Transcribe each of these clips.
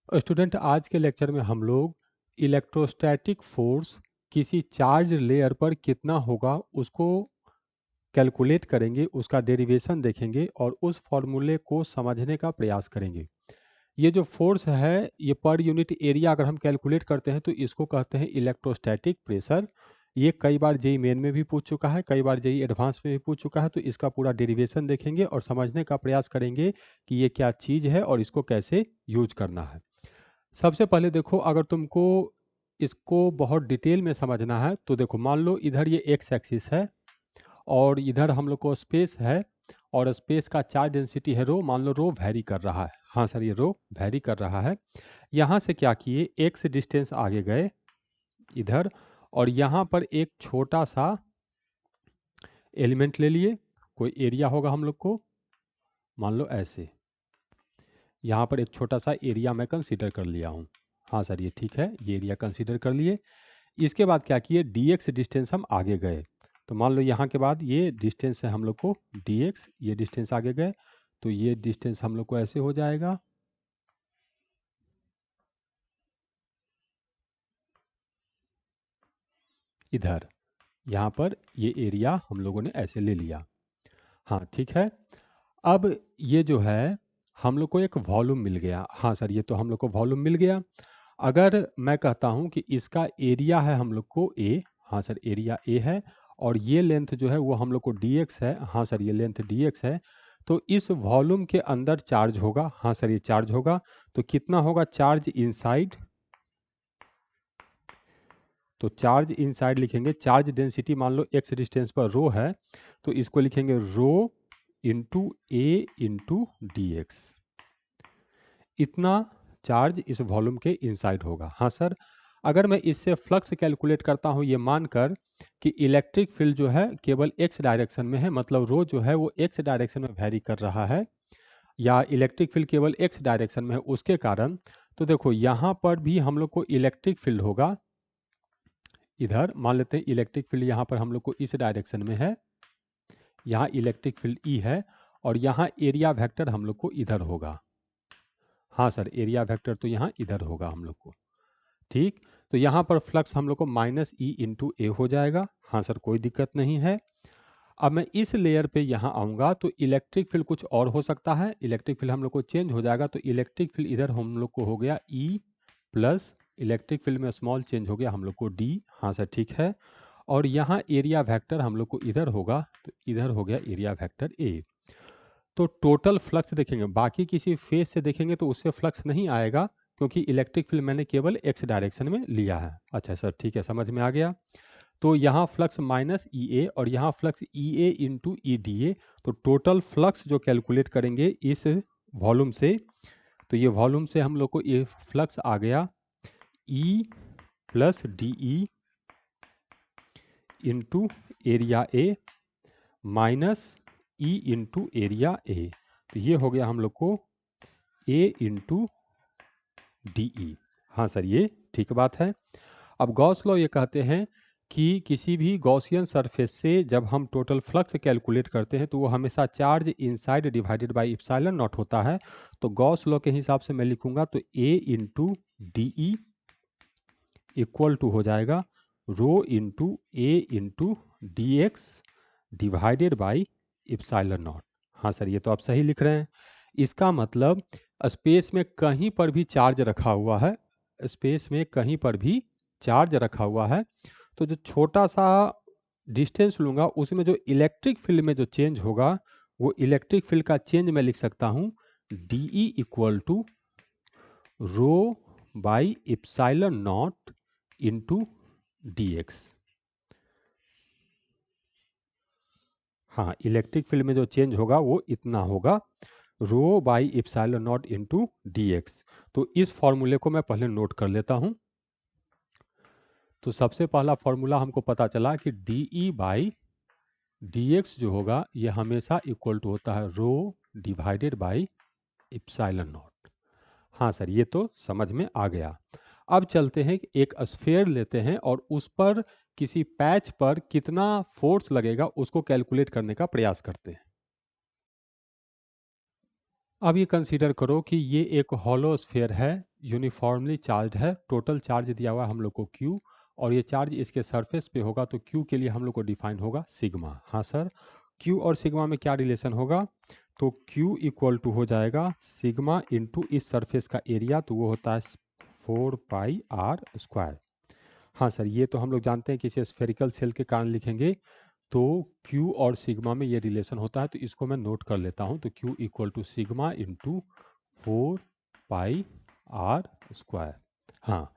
Student, आज के lecture में हम लोग इलेक्ट्रोस्टैटिक फोर्स किसी चार्ज लेयर पर कितना होगा उसको कैलकुलेट करेंगे, उसका डेरिवेशन देखेंगे और उस फॉर्मूले को समझने का प्रयास करेंगे। ये जो फोर्स है ये पर यूनिट एरिया अगर हम कैलकुलेट करते हैं तो इसको कहते हैं इलेक्ट्रोस्टैटिक प्रेशर। ये कई बार जेई मेन में भी पूछ चुका है, कई बार जेई एडवांस में भी पूछ चुका है, तो इसका पूरा डेरिवेशन देखेंगे और समझने का प्रयास करेंगे कि ये क्या चीज़ है और इसको कैसे यूज करना है। सबसे पहले देखो, अगर तुमको इसको बहुत डिटेल में समझना है तो देखो, मान लो इधर ये एक्स एक्सिस है और इधर हम लोग को स्पेस है और स्पेस का चार्ज डेंसिटी है रो। मान लो रो वैरी कर रहा है, हाँ सर ये रो वैरी कर रहा है। यहाँ से क्या किए, एक्स डिस्टेंस आगे गए इधर और यहाँ पर एक छोटा सा एलिमेंट ले लिए, कोई एरिया होगा हम लोग को, मान लो ऐसे यहाँ पर एक छोटा सा एरिया मैं कंसीडर कर लिया हूँ। हाँ सर ये ठीक है, ये एरिया कंसीडर कर लिए। इसके बाद क्या किए, dx डिस्टेंस हम आगे गए। तो मान लो यहाँ के बाद ये डिस्टेंस है हम लोग को dx, ये डिस्टेंस आगे गए तो ये डिस्टेंस हम लोग को ऐसे हो जाएगा। इधर यहाँ पर ये एरिया हम लोगों ने ऐसे ले लिया। हाँ ठीक है। अब ये जो है हम लोग को एक वॉल्यूम मिल गया। हाँ सर ये तो हम लोग को वॉल्यूम मिल गया। अगर मैं कहता हूँ कि इसका एरिया है हम लोग को a, हाँ सर एरिया a है और ये लेंथ जो है वो हम लोग को dx है। हाँ सर ये लेंथ dx है। तो इस वॉल्यूम के अंदर चार्ज होगा। हाँ सर ये चार्ज होगा। तो कितना होगा चार्ज इनसाइड, तो चार्ज इनसाइड लिखेंगे, चार्ज डेंसिटी मान लो x डिस्टेंस पर रो है तो इसको लिखेंगे रो into A into D x. इतना चार्ज इस वॉल्यूम के इनसाइड होगा। हाँ सर, अगर मैं इससे फ्लक्स कैलकुलेट करता हूँ ये मानकर कि इलेक्ट्रिक फील्ड जो है केवल एक्स डायरेक्शन में है, मतलब रो जो है वो एक्स डायरेक्शन में वैरी कर रहा है या इलेक्ट्रिक फील्ड केवल एक्स डायरेक्शन में है उसके कारण, तो देखो यहाँ पर भी हम लोग को इलेक्ट्रिक फील्ड होगा। इधर मान लेते हैं इलेक्ट्रिक फील्ड यहाँ पर हम लोग को इस डायरेक्शन में है, यहाँ इलेक्ट्रिक फील्ड ई है और यहाँ एरिया वेक्टर हम लोग को इधर होगा। हाँ सर एरिया वेक्टर तो यहाँ इधर होगा हम लोग को। ठीक, तो यहाँ पर फ्लक्स हम लोग को माइनस ई इंटू ए हो जाएगा। हाँ सर कोई दिक्कत नहीं है। अब मैं इस लेयर पे यहाँ आऊँगा तो इलेक्ट्रिक फील्ड कुछ और हो सकता है, इलेक्ट्रिक फील्ड हम लोग को चेंज हो जाएगा। तो इलेक्ट्रिक फील्ड इधर हम लोग को हो गया ई प्लस, इलेक्ट्रिक फील्ड में स्मॉल चेंज हो गया हम लोग को डी। हाँ सर ठीक है। और यहाँ एरिया वेक्टर हम लोग को इधर होगा तो इधर हो गया एरिया वेक्टर ए। तो टोटल फ्लक्स देखेंगे, बाकी किसी फेस से देखेंगे तो उससे फ्लक्स नहीं आएगा क्योंकि इलेक्ट्रिक फील्ड मैंने केवल एक्स डायरेक्शन में लिया है। अच्छा सर ठीक है, समझ में आ गया। तो यहाँ फ्लक्स माइनस ई ए और यहाँ flux E A into E D A. तो टोटल फ्लक्स जो कैलकुलेट करेंगे इस वॉल्यूम से, तो ये वॉल्यूम से हम लोग को ये फ्लक्स आ गया E plus D E into area A minus E into area A. तो ये हो गया हम लोग को ए इंटू डी ई। हाँ सर ये ठीक बात है। अब गॉस लॉ ये कहते हैं कि किसी भी गॉसियन सरफेस से जब हम टोटल फ्लक्स कैलकुलेट करते हैं तो वो हमेशा charge inside divided by epsilon not होता है। तो गॉस लॉ के हिसाब से मैं लिखूंगा तो A into D E equal to हो जाएगा rho into A into D X divided by epsilon not. हाँ सर ये तो आप सही लिख रहे हैं। इसका मतलब स्पेस में कहीं पर भी चार्ज रखा हुआ है, स्पेस में कहीं पर भी चार्ज रखा हुआ है तो जो छोटा सा डिस्टेंस लूँगा उसमें जो इलेक्ट्रिक फील्ड में जो चेंज होगा वो इलेक्ट्रिक फील्ड का चेंज मैं लिख सकता हूँ D E equal to rho by epsilon not into D X. हाँ इलेक्ट्रिक फील्ड में जो चेंज होगा वो इतना होगा rho by epsilon not into D X. तो इस फॉर्मूले को मैं पहले नोट कर लेता हूँ। तो सबसे पहला फॉर्मूला हमको पता चला कि D E by D x जो होगा ये हमेशा इक्वल टू होता है रो डिवाइडेड बाई इप्सिलॉन नॉट। हाँ सर ये तो समझ में आ गया। अब चलते हैं कि एक स्फीयर लेते हैं और उस पर किसी पैच पर कितना फोर्स लगेगा उसको कैलकुलेट करने का प्रयास करते हैं। अब ये कंसीडर करो कि ये एक हॉलो स्फीयर है, यूनिफॉर्मली चार्ज है, टोटल चार्ज दिया हुआ है हम लोग को Q, और ये चार्ज इसके सरफेस पे होगा, तो Q के लिए हम लोग को डिफाइन होगा सिग्मा। हाँ सर, Q और सिग्मा में क्या रिलेशन होगा? तो Q इक्वल टू हो जाएगा सिग्मा इंटू इस सरफेस का एरिया, तो वो होता है 4πr²। हाँ सर, ये तो हम लोग जानते हैं कि इसे स्फेरिकल सेल के कारण लिखेंगे, तो Q और सिग्मा में ये रिलेशन होता है, तो इसको मैं नोट कर लेता हूँ। तो Q equal to sigma into 4πr²। हाँ,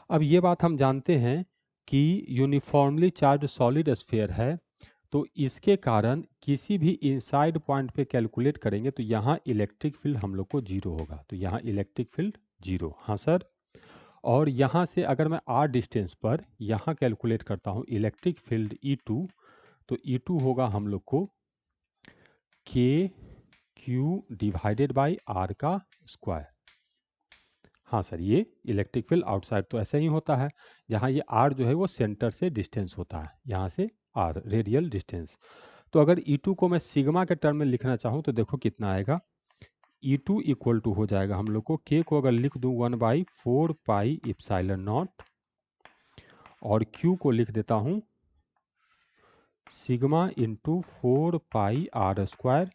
अब ये बात हम जानते हैं कि यूनिफॉर्मली चार्ज सॉलिड स्फीयर है, तो इसके कारण किसी भी इनसाइड पॉइंट पे कैलकुलेट करेंगे तो यहाँ इलेक्ट्रिक फील्ड हम लोग को जीरो होगा, तो यहाँ इलेक्ट्रिक फील्ड जीरो। हाँ सर, और यहाँ से अगर मैं r डिस्टेंस पर यहाँ कैलकुलेट करता हूँ इलेक्ट्रिक फील्ड E2, तो E2 होगा हम लोग को k q divided by r का स्क्वायर। हाँ सर, ये इलेक्ट्रिक फील्ड आउटसाइड तो ऐसे ही होता है, जहाँ ये r जो है वो सेंटर से डिस्टेंस होता है, यहाँ से r रेडियल डिस्टेंस। तो अगर E2 को मैं सिग्मा के टर्म में लिखना चाहूँ तो देखो कितना आएगा। E2 इक्वल टू हो जाएगा हम लोग को, k को अगर लिख दूँ 1/4πε0, और Q को लिख देता हूँ sigma into 4πr²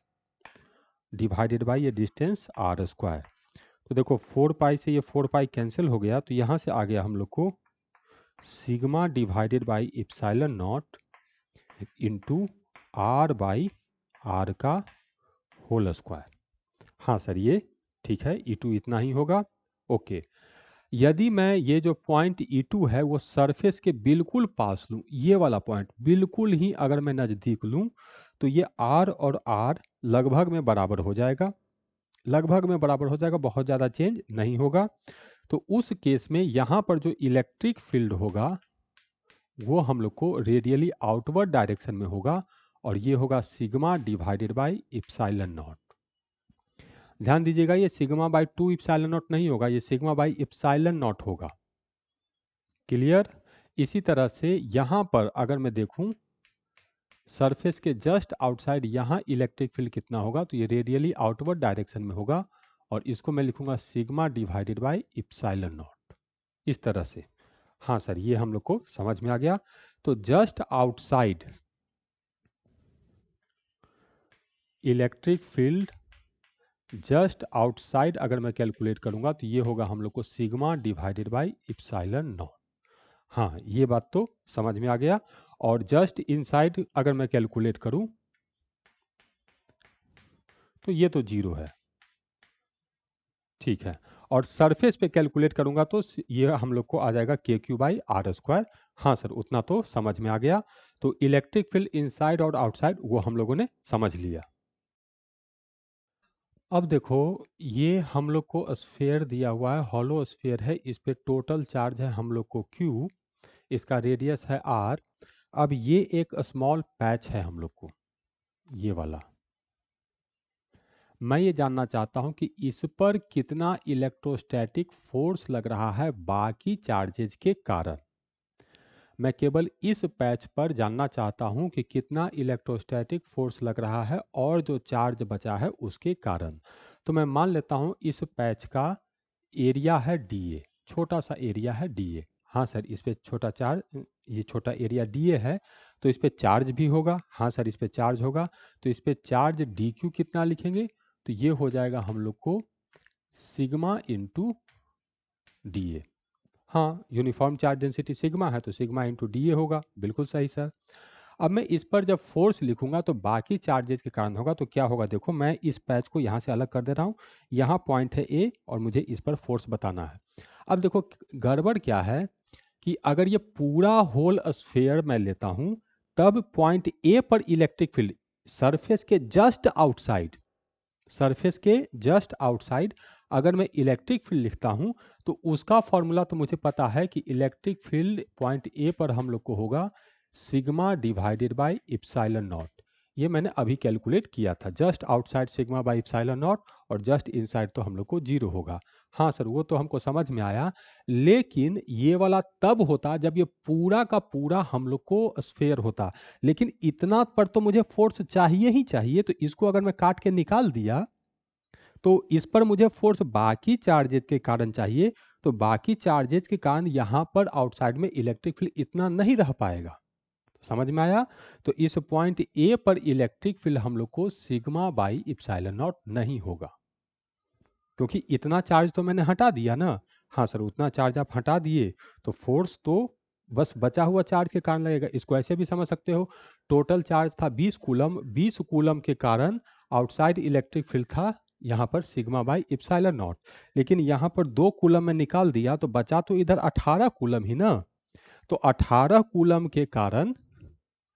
divided by ये डिस्टेंस r²। तो देखो 4π से ये 4π कैंसिल हो गया, तो यहाँ से आ गया हम लोग को sigma divided by ε0 into r/r का होल स्क्वायर। हाँ सर, ये ठीक है, E2 इतना ही होगा। ओके, यदि मैं ये जो पॉइंट E2 है वो सरफेस के बिल्कुल पास लूँ, ये वाला पॉइंट बिल्कुल ही अगर मैं नज़दीक लूँ, तो ये R और R लगभग में बराबर हो जाएगा, लगभग में बराबर हो जाएगा, बहुत ज़्यादा चेंज नहीं होगा। तो उस केस में यहाँ पर जो इलेक्ट्रिक फील्ड होगा वो हम लोग को रेडियली आउटवर्ड डायरेक्शन में होगा, और ये होगा सिग्मा डिवाइडेड बाई ε0। ध्यान दीजिएगा, ये सिग्मा बाई 2 ε0 नहीं होगा, ये सिग्मा बाई ε0 होगा। क्लियर? इसी तरह से यहाँ पर अगर मैं देखूं सरफेस के जस्ट आउटसाइड यहाँ इलेक्ट्रिक फील्ड कितना होगा, तो ये रेडियली आउटवर्ड डायरेक्शन में होगा, और इसको मैं लिखूंगा सिग्मा डिवाइडेड बाई ε0, इस तरह से। हाँ सर, ये हम लोग को समझ में आ गया। तो just outside electric field, just outside अगर मैं कैलकुलेट करूंगा तो ये होगा हम लोग को सिग्मा डिवाइडेड बाई ε0। हाँ, ये बात तो समझ में आ गया। और जस्ट इनसाइड अगर मैं कैलकुलेट करूं तो ये तो जीरो है, ठीक है। और सरफेस पे कैलकुलेट करूंगा तो ये हम लोग को आ जाएगा KQ/r²। हाँ सर, उतना तो समझ में आ गया। तो इलेक्ट्रिक फील्ड इनसाइड और आउटसाइड वो हम लोगों ने समझ लिया। अब देखो, ये हम लोग को स्फीयर दिया हुआ है, हॉलो स्फीयर है, इस पे टोटल चार्ज है हम लोग को Q, इसका रेडियस है R। अब ये एक स्मॉल पैच है हम लोग को, ये वाला। मैं ये जानना चाहता हूं कि इस पर कितना इलेक्ट्रोस्टैटिक फोर्स लग रहा है बाकी चार्जेज के कारण। मैं केवल इस पैच पर जानना चाहता हूं कि कितना इलेक्ट्रोस्टैटिक फोर्स लग रहा है और जो चार्ज बचा है उसके कारण। तो मैं मान लेता हूं इस पैच का एरिया है DA, छोटा सा एरिया है DA। हाँ सर, इस पे छोटा चार्ज, ये छोटा एरिया DA है, तो इस पे चार्ज भी होगा। हाँ सर, इस पे चार्ज होगा, तो इस पे चार्ज DQ कितना लिखेंगे, तो ये हो जाएगा हम लोग को सिग्मा इंटू DA। हाँ, यूनिफॉर्म चार्ज डेंसिटी सिग्मा है, तो सिग्मा इंटू DA होगा, बिल्कुल सही सर। अब मैं इस पर जब फोर्स लिखूंगा तो बाकी चार्जेस के कारण होगा, तो क्या होगा, देखो मैं इस पैच को यहाँ से अलग कर दे रहा हूँ, यहाँ पॉइंट है A और मुझे इस पर फोर्स बताना है। अब देखो गड़बड़ क्या है कि अगर ये पूरा होल स्फीयर मैं लेता हूँ, तब पॉइंट A पर इलेक्ट्रिक फील्ड सरफेस के जस्ट आउटसाइड, सरफेस के जस्ट आउटसाइड अगर मैं इलेक्ट्रिक फील्ड लिखता हूं तो उसका फॉर्मूला तो मुझे पता है कि इलेक्ट्रिक फील्ड पॉइंट ए पर हम लोग को होगा सिग्मा डिवाइडेड बाई ε0। ये मैंने अभी कैलकुलेट किया था, जस्ट आउटसाइड सिग्मा बाई ε0 और जस्ट इनसाइड तो हम लोग को जीरो होगा। हाँ सर, वो तो हमको समझ में आया, लेकिन ये वाला तब होता जब ये पूरा का पूरा हम लोग को स्फीयर होता, लेकिन इतना पर तो मुझे फोर्स चाहिए ही चाहिए, तो इसको अगर मैं काट के निकाल दिया तो इस पर मुझे फोर्स बाकी चार्जेज के कारण चाहिए, तो बाकी चार्जेज के कारण यहाँ पर आउटसाइड में इलेक्ट्रिक फील्ड इतना नहीं रह पाएगा। समझ में आया? तो इस पॉइंट ए पर इलेक्ट्रिक फील्ड हम लोग को सिग्मा बाई इप्सिलॉन नॉट नहीं होगा, क्योंकि इतना चार्ज तो मैंने हटा दिया ना। हाँ सर, उतना चार्ज आप हटा दिए तो फोर्स तो बस बचा हुआ चार्ज के कारण लगेगा। इसको ऐसे भी समझ सकते हो, टोटल चार्ज था 20 कूलम, 20 कूलम के कारण आउटसाइड इलेक्ट्रिक फील्ड था यहाँ पर सिग्मा बाई इप्सिलॉन नॉट, लेकिन यहाँ पर 2 कूलम में निकाल दिया तो बचा तो इधर 18 कूलम ही ना। तो 18 कूलम के कारण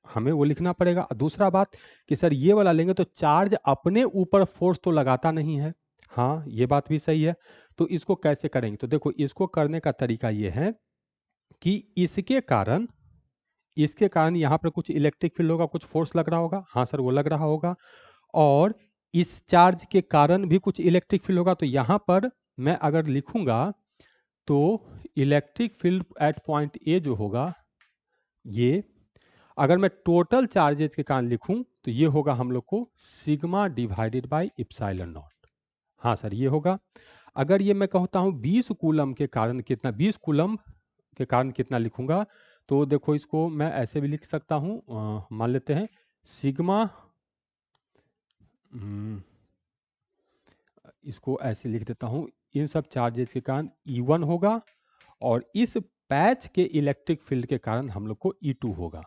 हमें वो लिखना पड़ेगा। दूसरा बात कि सर ये वाला लेंगे तो चार्ज अपने ऊपर फोर्स तो लगाता नहीं है। हाँ, ये बात भी सही है। तो इसको कैसे करेंगे? तो देखो, इसको करने का तरीका ये है कि इसके कारण यहाँ पर कुछ इलेक्ट्रिक फील्ड होगा, कुछ फोर्स लग रहा होगा। हाँ सर, वो लग रहा होगा। और इस चार्ज के कारण भी कुछ इलेक्ट्रिक फील्ड होगा। तो यहाँ पर मैं अगर लिखूंगा तो electric field at point A जो होगा, ये अगर मैं टोटल चार्जेज के कारण लिखूं तो ये होगा हम लोग को sigma divided by epsilon not. हाँ सर, ये होगा। अगर ये मैं कहता हूं 20 कूलम के कारण कितना, 20 कूलम के कारण कितना लिखूंगा, तो देखो इसको मैं ऐसे भी लिख सकता हूं। मान लेते हैं सिग्मा, इसको ऐसे लिख देता हूं, इन सब चार्जेज के कारण E1 होगा और इस पैच के इलेक्ट्रिक फील्ड के कारण हम लोग को E2 होगा।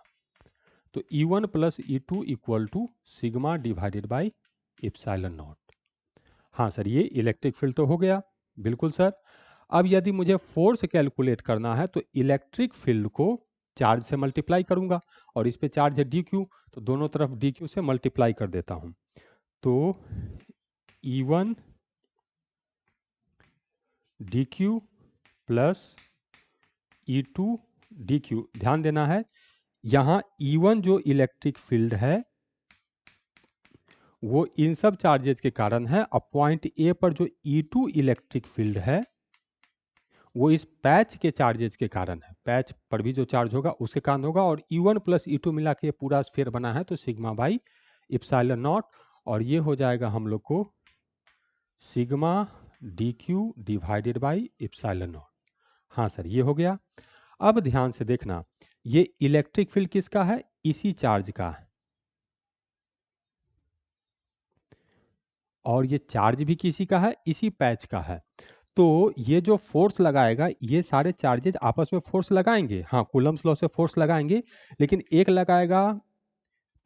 तो E1 plus E2 equal to sigma divided by epsilon not. हाँ सर, ये इलेक्ट्रिक फील्ड तो हो गया। बिल्कुल सर। अब यदि मुझे फोर्स कैलकुलेट करना है तो इलेक्ट्रिक फील्ड को चार्ज से मल्टीप्लाई करूंगा, और इस पे चार्ज है dq, तो दोनों तरफ dq से मल्टीप्लाई कर देता हूं। तो E1 dq plus E2 dq। ध्यान देना है, यहां E1 जो इलेक्ट्रिक फील्ड है वो इन सब चार्जेज के कारण है। अब पॉइंट ए पर जो E2 इलेक्ट्रिक फील्ड है वो इस पैच के चार्जेज के कारण है। पैच पर भी जो चार्ज होगा उसके कारण होगा। और E1 प्लस E2 मिला के पूरा स्फीयर बना है, तो सिग्मा बाई इप्सिलॉन नॉट, और ये हो जाएगा हम लोग को sigma dq divided by epsilon not. हाँ सर, ये हो गया। अब ध्यान से देखना, ये इलेक्ट्रिक फील्ड किसका है? इसी चार्ज का है, और ये चार्ज भी किसी का है? इसी पैच का है। तो ये जो फोर्स लगाएगा, ये सारे चार्जेज आपस में फोर्स लगाएंगे। हाँ, कूलम्स लॉ से फोर्स लगाएंगे, लेकिन एक लगाएगा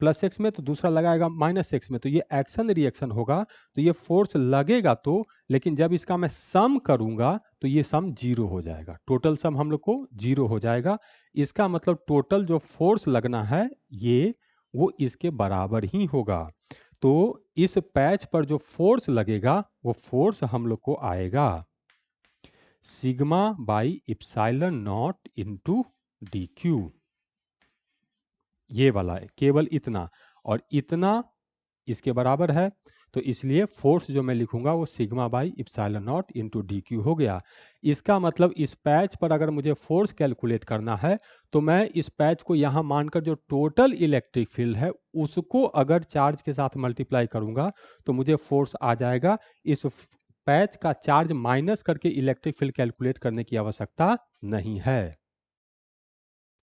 प्लस एक्स में तो दूसरा लगाएगा माइनस एक्स में, तो ये एक्शन रिएक्शन होगा। तो ये फोर्स लगेगा तो, लेकिन जब इसका मैं सम करूंगा तो ये सम जीरो हो जाएगा। टोटल सम हम लोग को जीरो हो जाएगा। इसका मतलब टोटल जो फोर्स लगना है ये वो इसके बराबर ही होगा। तो इस पैच पर जो फोर्स लगेगा वो फोर्स हम लोग को आएगा sigma by epsilon not into dq। ये वाला है, केवल इतना, और इतना इसके बराबर है। तो इसलिए फोर्स जो मैं लिखूंगा वो sigma by epsilon not into dq हो गया। इसका मतलब इस पैच पर अगर मुझे फोर्स कैलकुलेट करना है तो मैं इस पैच को यहाँ मानकर जो टोटल इलेक्ट्रिक फील्ड है उसको अगर चार्ज के साथ मल्टीप्लाई करूंगा तो मुझे फोर्स आ जाएगा। इस पैच का चार्ज माइनस करके इलेक्ट्रिक फील्ड कैलकुलेट करने की आवश्यकता नहीं है।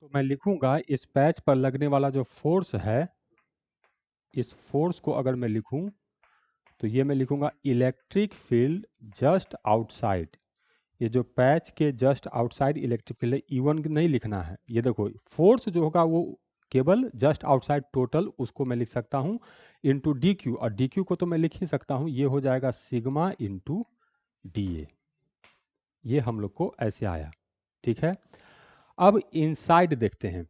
तो मैं लिखूंगा इस पैच पर लगने वाला जो फोर्स है, इस फोर्स को अगर मैं लिखूं तो ये मैं लिखूंगा इलेक्ट्रिक फील्ड जस्ट आउटसाइड। ये जो पैच के जस्ट आउटसाइड इलेक्ट्रिक फील्ड है, E1 नहीं लिखना है। ये देखो, फोर्स जो होगा वो केवल जस्ट आउटसाइड टोटल, उसको मैं लिख सकता हूं इंटू dq, और dq को तो मैं लिख ही सकता हूं, ये हो जाएगा सिग्मा इंटू dA। ये हम लोग को ऐसे आया। ठीक है। अब इनसाइड देखते हैं।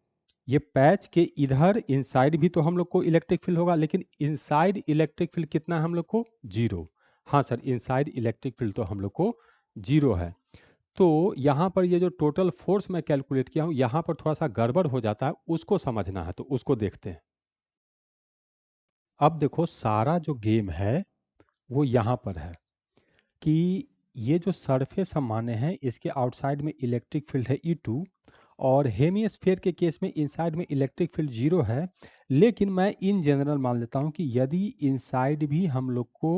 ये पैच के इधर इनसाइड भी तो हम लोग को इलेक्ट्रिक फील्ड होगा, लेकिन इनसाइड इलेक्ट्रिक फील्ड कितना है हम लोग को? जीरो। हाँ सर, इनसाइड इलेक्ट्रिक फील्ड तो हम लोग को जीरो है। तो यहाँ पर ये जो टोटल फोर्स मैं कैलकुलेट किया हूँ, यहाँ पर थोड़ा सा गड़बड़ हो जाता है, उसको समझना है, तो उसको देखते हैं। अब देखो, सारा जो गेम है वो यहाँ पर है कि ये जो सरफेस हम माने हैं इसके आउटसाइड में इलेक्ट्रिक फील्ड है E2, और हेमिस्फीयर के केस में इनसाइड में इलेक्ट्रिक फील्ड जीरो है। लेकिन मैं इन जनरल मान लेता हूँ कि यदि इनसाइड भी हम लोग को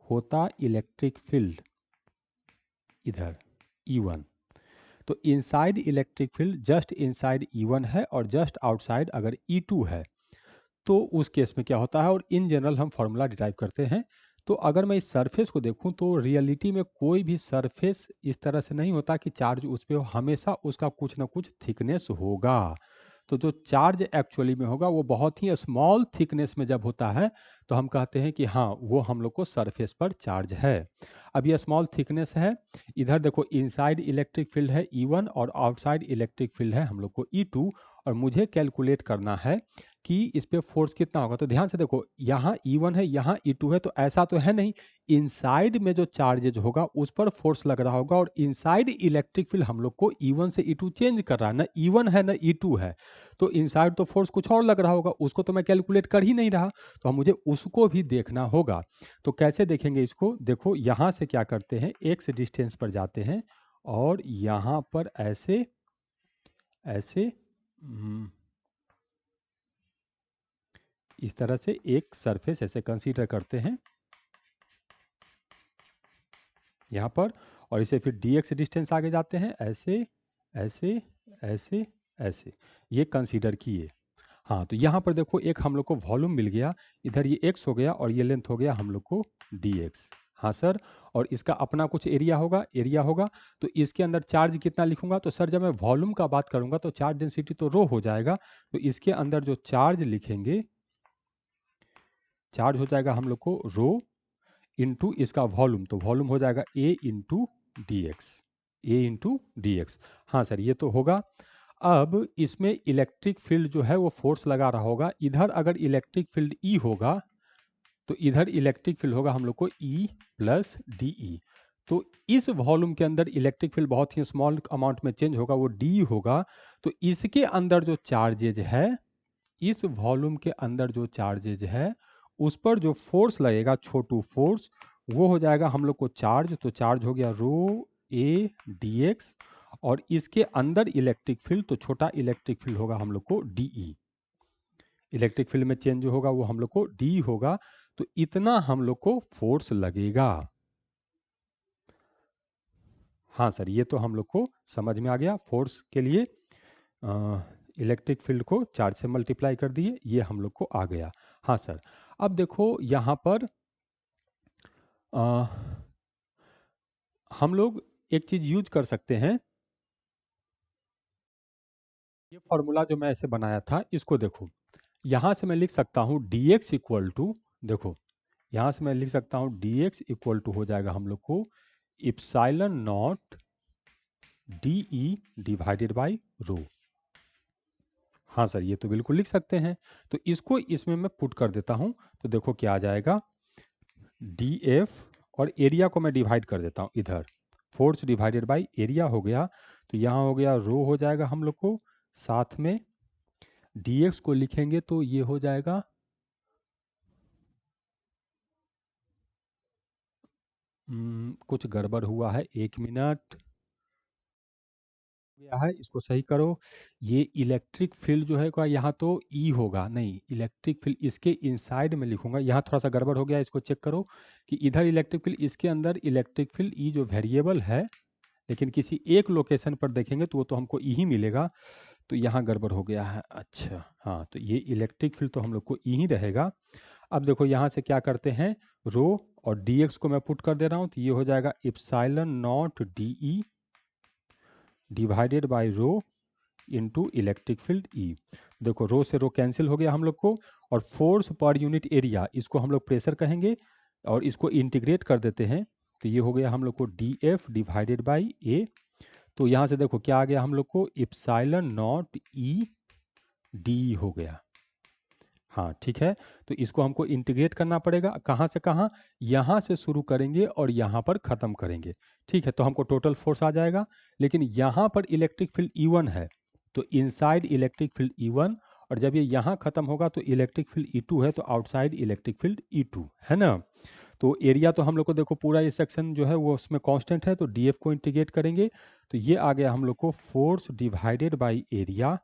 होता इलेक्ट्रिक फील्ड इधर E1, तो inside electric field just inside E1 है और जस्ट आउटसाइड अगर E2 है तो उस केस में क्या होता है, और इन जनरल हम फॉर्मूला डिराइव करते हैं। तो अगर मैं इस सरफेस को देखूं तो रियलिटी में कोई भी सरफेस इस तरह से नहीं होता कि चार्ज उस पर हो, हमेशा उसका कुछ ना कुछ थिकनेस होगा। तो जो चार्ज एक्चुअली में होगा वो बहुत ही स्मॉल थिकनेस में जब होता है तो हम कहते हैं कि हाँ वो हम लोग को सरफेस पर चार्ज है। अब ये स्मॉल थिकनेस है। इधर देखो इनसाइड इलेक्ट्रिक फील्ड है E1 और आउटसाइड इलेक्ट्रिक फील्ड है हम लोग को E2, और मुझे कैलकुलेट करना है कि इस पे फोर्स कितना होगा। तो ध्यान से देखो यहाँ E1 है, यहाँ E2 है, तो ऐसा तो है नहीं इनसाइड में जो चार्जेज होगा उस पर फोर्स लग रहा होगा, और इनसाइड इलेक्ट्रिक फील्ड हम लोग को E1 से E2 चेंज कर रहा है, ना E1 है ना E2 है, तो इनसाइड तो फोर्स कुछ और लग रहा होगा, उसको तो मैं कैलकुलेट कर ही नहीं रहा, तो मुझे उसको भी देखना होगा। तो कैसे देखेंगे इसको, देखो यहाँ से क्या करते हैं, एक्स डिस्टेंस पर जाते हैं और यहाँ पर ऐसे ऐसे इस तरह से एक सरफेस ऐसे कंसीडर करते हैं यहाँ पर, और इसे फिर dx डिस्टेंस आगे जाते हैं ऐसे ऐसे ऐसे ऐसे, ये कंसीडर किए। हाँ तो यहाँ पर देखो एक हम लोग को वॉल्यूम मिल गया, इधर ये x हो गया और ये लेंथ हो गया हम लोग को dx। हाँ सर, और इसका अपना कुछ एरिया होगा, तो इसके अंदर चार्ज कितना लिखूंगा, तो सर जब मैं वॉल्यूम का बात करूंगा तो चार्ज डेंसिटी तो रो हो जाएगा, तो इसके अंदर जो चार्ज लिखेंगे, चार्ज हो जाएगा हम लोग को रो इंटू इसका वॉल्यूम, तो वॉल्यूम हो जाएगा A इंटू डी एक्स। हाँ सर ये तो होगा। अब इसमें इलेक्ट्रिक फील्ड जो है वो फोर्स लगा रहा होगा, इधर अगर इलेक्ट्रिक फील्ड E होगा तो इधर इलेक्ट्रिक फील्ड होगा हम लोग को E प्लस डी। तो इस वॉल्यूम के अंदर इलेक्ट्रिक फील्ड बहुत ही स्मॉल अमाउंट में चेंज होगा, वो D होगा। तो इसके अंदर जो चार्जेज है, इस वॉल्यूम के अंदर जो चार्जेज है उस पर जो फोर्स लगेगा, छोटू फोर्स, वो हो जाएगा हम लोग को चार्ज, तो चार्ज हो गया रो ए डी एक्स, और इसके अंदर इलेक्ट्रिक फील्ड, तो छोटा इलेक्ट्रिक फील्ड होगा हम लोग को डीई। इलेक्ट्रिक फील्ड में चेंज जो होगा वो हम लोग को डी होगा, तो इतना हम लोग को फोर्स लगेगा। हाँ सर ये तो हम लोग को समझ में आ गया। फोर्स के लिए इलेक्ट्रिक फील्ड को चार्ज से मल्टीप्लाई कर दिए, ये हम लोग को आ गया। हाँ सर, अब देखो यहाँ पर हम लोग एक चीज यूज कर सकते हैं, ये फॉर्मूला जो मैं ऐसे बनाया था इसको देखो, यहाँ से मैं लिख सकता हूँ dx इक्वल टू, देखो यहाँ से मैं लिख सकता हूँ dx इक्वल टू हो जाएगा हम लोग को epsilon not D divided by rho. हाँ सर ये तो बिल्कुल लिख सकते हैं, तो इसको इसमें मैं पुट कर देता हूँ, तो देखो क्या आ जाएगा df, और एरिया को मैं डिवाइड कर देता हूँ इधर, फोर्स डिवाइडेड बाई एरिया हो गया, तो यहाँ हो गया रो हो जाएगा हम लोग को, साथ में dx को लिखेंगे तो ये हो जाएगा कुछ गड़बड़ हुआ है, 1 मिनट गया है, इसको सही करो। ये इलेक्ट्रिक फील्ड जो है यहाँ तो E होगा, नहीं इलेक्ट्रिक फील्ड इसके इनसाइड में लिखूंगा, यहाँ थोड़ा सा गड़बड़ हो गया, इसको चेक करो कि इधर इलेक्ट्रिक फील्ड, इसके अंदर इलेक्ट्रिक फील्ड E जो वेरिएबल है, लेकिन किसी एक लोकेशन पर देखेंगे तो वो तो हमको E ही मिलेगा, तो यहाँ गड़बड़ हो गया है। अच्छा हाँ, तो ये इलेक्ट्रिक फील्ड तो हम लोग को E ही रहेगा। अब देखो यहाँ से क्या करते हैं, रो और dx को मैं पुट कर दे रहा हूँ, तो ये हो जाएगा epsilon not D divided by rho into electric field E. देखो रो से रो कैंसिल हो गया हम लोग को, और फोर्स पर यूनिट एरिया इसको हम लोग प्रेशर कहेंगे, और इसको इंटीग्रेट कर देते हैं, तो ये हो गया हम लोग को डी एफ डिवाइडेड बाई ए। तो यहाँ से देखो क्या आ गया हम लोग को, इप्सिलॉन नॉट ई डी हो गया। हाँ ठीक है, तो इसको हमको इंटीग्रेट करना पड़ेगा, कहाँ से कहाँ, यहाँ से शुरू करेंगे और यहाँ पर ख़त्म करेंगे। ठीक है, तो हमको टोटल फोर्स आ जाएगा, लेकिन यहाँ पर इलेक्ट्रिक फील्ड E1 है, तो इनसाइड इलेक्ट्रिक फील्ड E1, और जब ये यहाँ ख़त्म होगा तो इलेक्ट्रिक फील्ड E2 है, तो आउटसाइड इलेक्ट्रिक फील्ड E2 है ना। तो एरिया तो हम लोग को देखो पूरा ये सेक्शन जो है वो उसमें कांस्टेंट है, तो DF को इंटीग्रेट करेंगे, तो ये आ गया हम लोग को force divided by area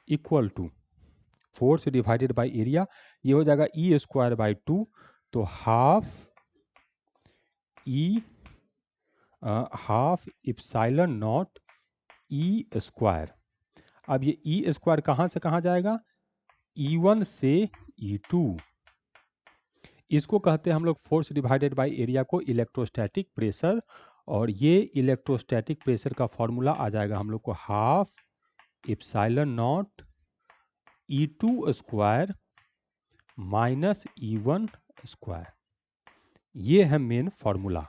equal to force divided by area, ये हो जाएगा E² बाई 2, तो half E half epsilon not E square. अब ये ई स्क्वायर कहाँ से कहाँ जाएगा, E1 से E2। इसको कहते हैं हम लोग फोर्स डिवाइडेड बाय एरिया को इलेक्ट्रोस्टैटिक प्रेशर, और ये इलेक्ट्रोस्टैटिक प्रेशर का फॉर्मूला आ जाएगा हम लोग को half epsilon not E2 square minus E1 square. ये है मेन फॉर्मूला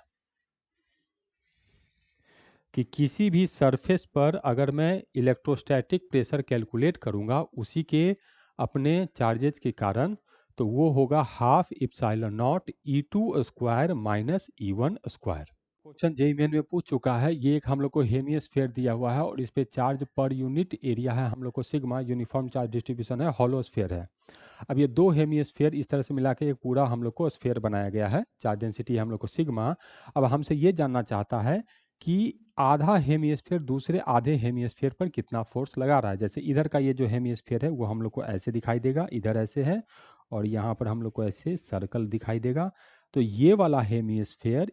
कि किसी भी सरफेस पर अगर मैं इलेक्ट्रोस्टैटिक प्रेशर कैलकुलेट करूंगा उसी के अपने चार्जेज के कारण, तो वो होगा half epsilon not E2 square minus E1 square. Question JEE main में पूछ चुका है। ये एक हम लोग को हेमिस्फीयर दिया हुआ है और इस पे चार्ज पर यूनिट एरिया है हम लोग को सिग्मा, यूनिफॉर्म चार्ज डिस्ट्रीब्यूशन है, हॉलोस्फीयर है। अब ये दो हेमिस्फीयर इस तरह से मिला के एक पूरा हम लोग को स्फीयर बनाया गया है, चार्ज डेंसिटी हम लोग को सिग्मा। अब हमसे ये जानना चाहता है कि आधा हेमिस्फीयर दूसरे आधे हेमिस्फीयर पर कितना फोर्स लगा रहा है। जैसे इधर का ये जो हेमिस्फीयर है वो हम लोग को ऐसे दिखाई देगा, इधर ऐसे है, और यहाँ पर हम लोग को ऐसे सर्कल दिखाई देगा। तो ये वाला हेमिस्फीयर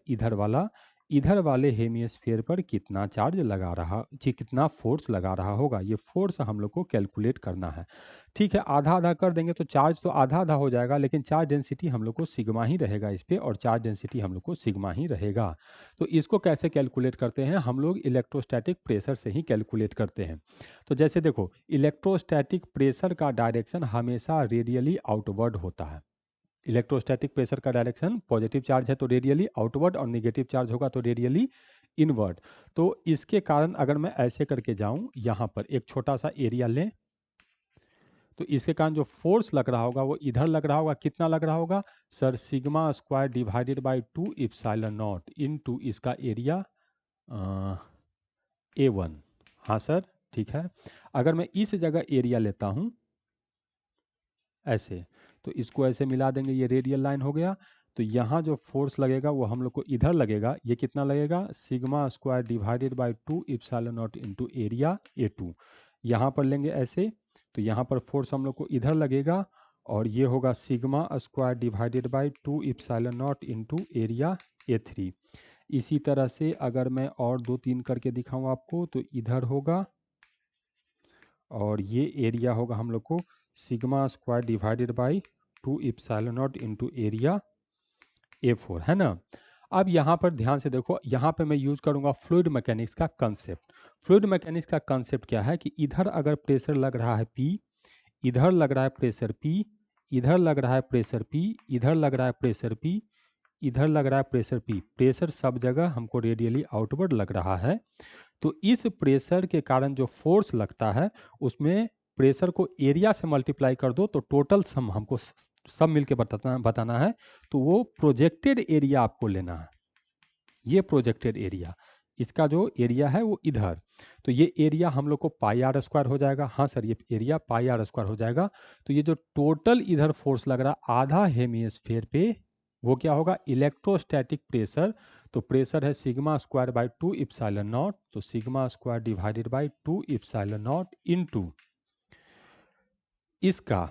इधर वाले हेमिस्फीयर पर कितना चार्ज लगा रहा, कितना फोर्स लगा रहा होगा, ये फोर्स हम लोग को कैलकुलेट करना है। ठीक है, आधा आधा कर देंगे तो चार्ज तो आधा आधा हो जाएगा, लेकिन चार्ज डेंसिटी हम लोग को सिग्मा ही रहेगा इस पे, और चार्ज डेंसिटी हम लोग को सिग्मा ही रहेगा। तो इसको कैसे कैलकुलेट करते हैं हम लोग, इलेक्ट्रोस्टैटिक प्रेशर से ही कैलकुलेट करते हैं। तो जैसे देखो, इलेक्ट्रोस्टैटिक प्रेशर का डायरेक्शन हमेशा रेडियली आउटवर्ड होता है। इलेक्ट्रोस्टैटिक प्रेशर का डायरेक्शन, पॉजिटिव चार्ज है तो रेडियली आउटवर्ड, और नेगेटिव चार्ज होगा तो रेडियली इनवर्ड। तो इसके कारण अगर मैं ऐसे करके जाऊं, यहाँ पर एक छोटा सा एरिया लें, तो इसके कारण जो फोर्स लग रहा होगा वो इधर लग रहा होगा। कितना लग रहा होगा sir, sigma square divided by 2 epsilon not into इसका एरिया A1। हाँ सर, ठीक है। अगर मैं इस जगह एरिया लेता हूँ ऐसे, तो इसको ऐसे मिला देंगे, ये रेडियल लाइन हो गया। तो यहाँ जो फोर्स लगेगा वो हम लोग को इधर लगेगा। ये कितना लगेगा, sigma square divided by 2 epsilon not into area A2। यहाँ पर लेंगे ऐसे, तो यहाँ पर फोर्स हम लोग को इधर लगेगा, और ये होगा sigma square divided by 2 epsilon not into area A3। इसी तरह से अगर मैं और 2-3 करके दिखाऊं आपको, तो इधर होगा, और ये एरिया होगा हम लोग को sigma square divided by 2 epsilon not into area A4, है ना। अब यहाँ पर ध्यान से देखो, यहाँ पे मैं यूज करूँगा फ्लूइड मैकेनिक्स का कंसेप्ट। फ्लूइड मैकेनिक्स का कंसेप्ट क्या है कि इधर अगर प्रेशर लग रहा है P, इधर लग रहा है प्रेशर P, इधर लग रहा है प्रेशर P, इधर लग रहा है प्रेशर P, इधर लग रहा है प्रेशर P, प्रेशर सब जगह हमको रेडियली आउटवर्ड लग रहा है। तो इस प्रेशर के कारण जो फोर्स लगता है उसमें प्रेशर को एरिया से मल्टीप्लाई कर दो, तो टोटल सम हमको सब मिलके बताना है। तो वो प्रोजेक्टेड एरिया आपको लेना है, ये प्रोजेक्टेड एरिया, इसका जो एरिया है वो इधर। तो ये एरिया हम लोग को पाई आर स्क्वायर हो जाएगा। हाँ सर, ये एरिया पाई आर स्क्वायर हो जाएगा। तो ये जो टोटल इधर फोर्स लग रहा है आधा हेमिस्फीयर पे, वो क्या होगा, इलेक्ट्रोस्टैटिक प्रेशर। तो प्रेशर है sigma square by 2 epsilon not, तो sigma square divided by 2 epsilon not into इसका,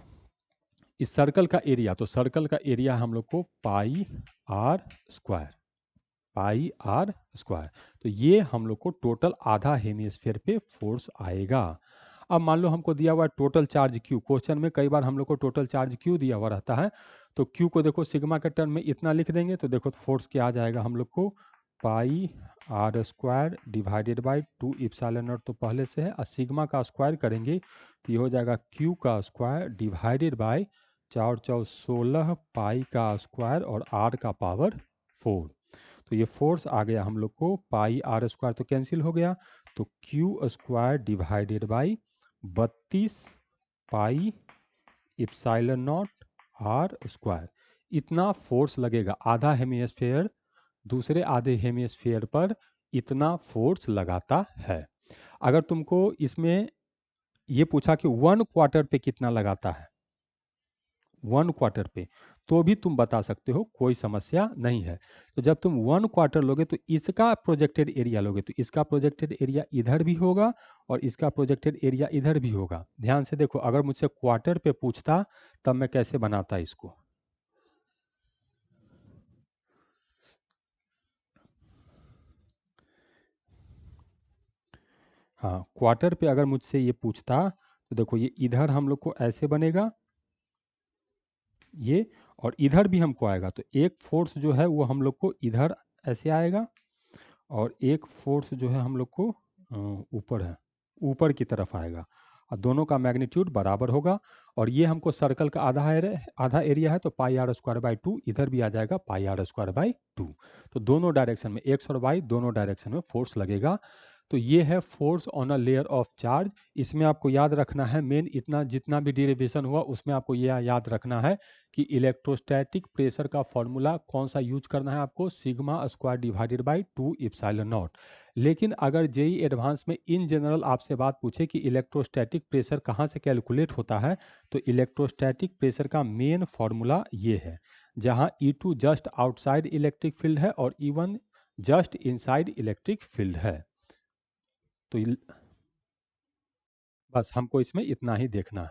इस सर्कल का एरिया, तो सर्कल का एरिया हम लोग को pi R square, pi R square. तो ये हम लोग को टोटल आधा हेमिस्फीयर पे फोर्स आएगा। अब मान लो हमको दिया हुआ है टोटल चार्ज क्यू, क्वेश्चन में कई बार हम लोग को टोटल चार्ज क्यू दिया हुआ रहता है। तो क्यू को देखो सिग्मा के टर्म में इतना लिख देंगे, तो देखो फोर्स क्या आ जाएगा हम लोग को, pi R square divided by 2 epsilon not तो पहले से है, और सिग्मा का स्क्वायर करेंगे तो ये हो जाएगा क्यू का स्क्वायर डिवाइडेड बाई 4 4 16 पाई का स्क्वायर और आर का पावर 4। तो ये फोर्स आ गया हम लोग को पाई आर स्क्वायर, तो कैंसिल हो गया, तो Q square divided by 32 pi epsilon not R square. इतना फोर्स लगेगा, आधा हेमिस्फीयर दूसरे आधे हेमिस्फीयर पर इतना फोर्स लगाता है। अगर तुमको इसमें ये पूछा कि 1/4 पे कितना लगाता है, 1/4 पे, तो भी तुम बता सकते हो, कोई समस्या नहीं है। तो जब तुम 1/4 लोगे तो इसका प्रोजेक्टेड एरिया लोगे, तो इसका प्रोजेक्टेड एरिया इधर भी होगा और इसका प्रोजेक्टेड एरिया इधर भी होगा। ध्यान से देखो, अगर मुझसे क्वार्टर पे पूछता तब मैं कैसे बनाता इसको। हाँ, क्वार्टर पे अगर मुझसे ये पूछता तो देखो ये इधर हम लोग को ऐसे बनेगा ये, और इधर भी हमको आएगा, तो एक फोर्स जो है वो हम लोग को इधर ऐसे आएगा और एक फोर्स जो है हम लोग को ऊपर है, ऊपर की तरफ आएगा, और दोनों का मैग्नीट्यूड बराबर होगा। और ये हमको सर्कल का आधा एरिया है, तो पाई आर स्क्वायर बाई 2 इधर भी आ जाएगा पाई आर स्क्वायर बाई 2। तो दोनों डायरेक्शन में एक्स और वाई दोनों डायरेक्शन में फोर्स लगेगा। तो ये है force on a layer of charge. इसमें आपको याद रखना है, मेन इतना जितना भी डेरिवेशन हुआ उसमें आपको यह याद रखना है कि इलेक्ट्रोस्टैटिक प्रेशर का फॉर्मूला कौन सा यूज करना है आपको, sigma square divided by 2 epsilon not. लेकिन अगर जेई एडवांस में इन जनरल आपसे बात पूछे कि इलेक्ट्रोस्टैटिक प्रेशर कहाँ से कैलकुलेट होता है, तो इलेक्ट्रोस्टैटिक प्रेशर का मेन फॉर्मूला ये है, जहाँ E2 just outside electric field है और E1 just inside electric field है। तो बस हमको इसमें इतना ही देखना है।